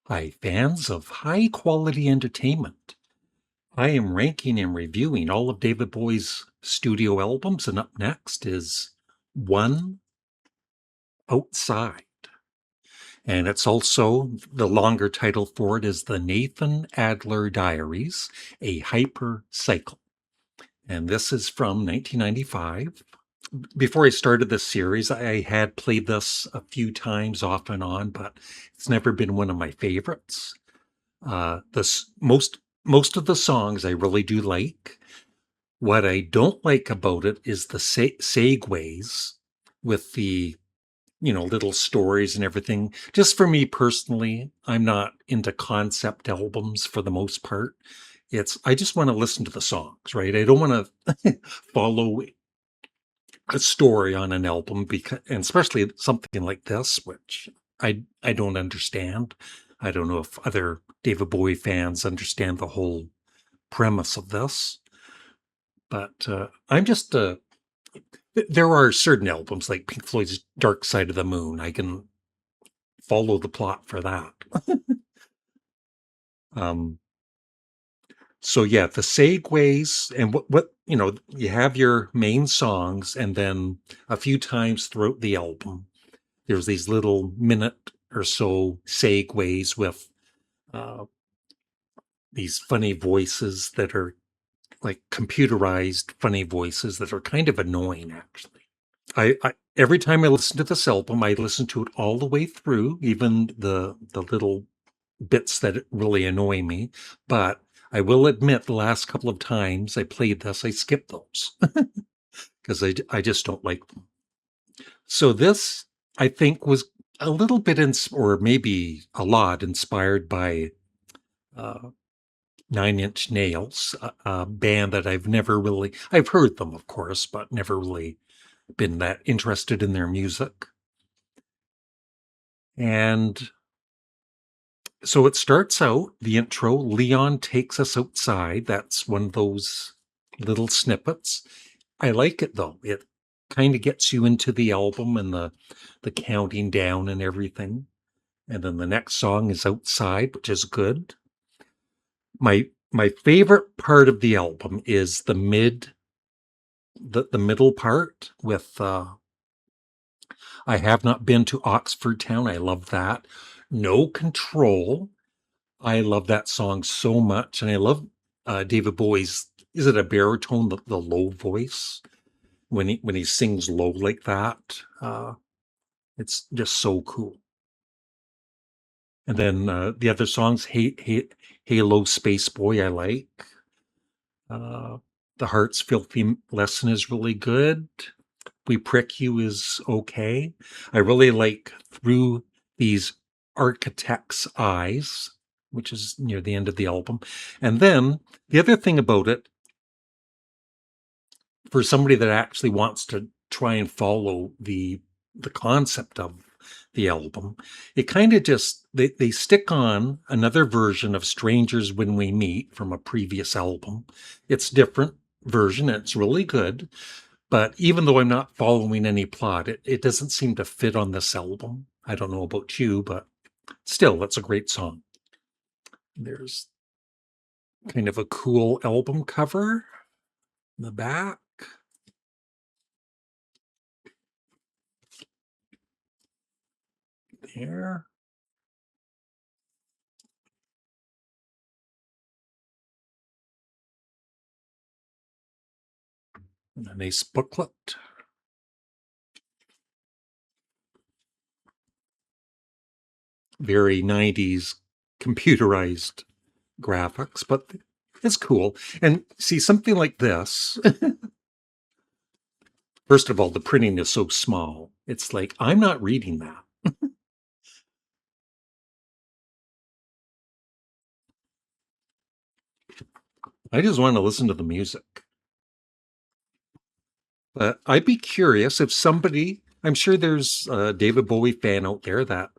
Hi, fans of high quality entertainment. I am ranking and reviewing all of David Bowie's studio albums, and up next is One Outside. And it's also the longer title for it is the Nathan Adler Diaries, a Hyper Cycle. And this is from 1995. Before I started this series, I had played this a few times off and on, but it's never been one of my favorites. This most of the songs I really do like. What I don't like about it is the segues with the little stories and everything. Just for me personally, I'm not into concept albums for the most part. It's I just want to listen to the songs, right? I don't want to follow a story on an album because, and especially something like this, which I don't understand. I don't know if other David Bowie fans understand the whole premise of this, but I'm just there are certain albums like Pink Floyd's Dark Side of the Moon. I can follow the plot for that. um, so yeah, the segues and what you have your main songs, and then a few times throughout the album there's these little minute or so segues with uh, these funny voices that are like computerized funny voices that are kind of annoying, actually. I every time I listen to this album, I listen to it all the way through, even the little bits that really annoy me. But I will admit, the last couple of times I played this, I skipped those because I just don't like them. So this, I think, was a little bit, or maybe a lot, inspired by uh, Nine Inch Nails, a band that I've heard them, of course, but never really been that interested in their music. And so it starts out, the intro, Leon takes us outside. That's one of those little snippets. I like it though. It kind of gets you into the album and the counting down and everything. And then the next song is Outside, which is good. My favorite part of the album is the middle part with I have not been to Oxford Town. I love that. No Control. I love that song so much. And I love David Bowie's, is it a baritone, the low voice? When he sings low like that. It's just so cool. And then the other songs, Halo Space Boy, I like. Uh, the Heart's Filthy Lesson is really good. We Prick You is okay. I really like Through These Architects' Eyes, which is near the end of the album. And then the other thing about it, for somebody that actually wants to try and follow the concept of the album, it kind of just they stick on another version of Strangers When We Meet from a previous album. It's different version, and it's really good. But even though I'm not following any plot, it doesn't seem to fit on this album. I don't know about you, but still, that's a great song. There's kind of a cool album cover in the back. There. And a nice booklet. Very 90s computerized graphics, but it's cool. And see, something like this, first of all, the printing is so small. It's like, I'm not reading that. I just want to listen to the music. But I'd be curious if somebody, I'm sure there's a David Bowie fan out there that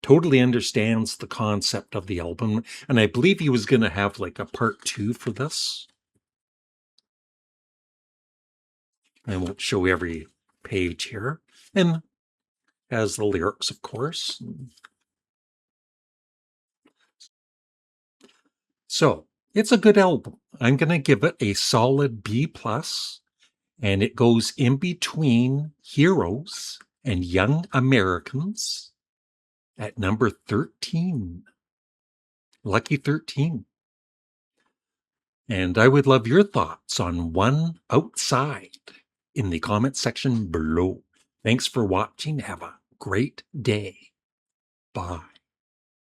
totally understands the concept of the album. And I believe he was going to have like a part two for this. I won't show every page here. And has the lyrics, of course. So it's a good album. I'm going to give it a solid B plus, and it goes in between Heroes and Young Americans at number 13. Lucky 13. And I would love your thoughts on One Outside in the comment section below. Thanks for watching. Have a great day. Bye.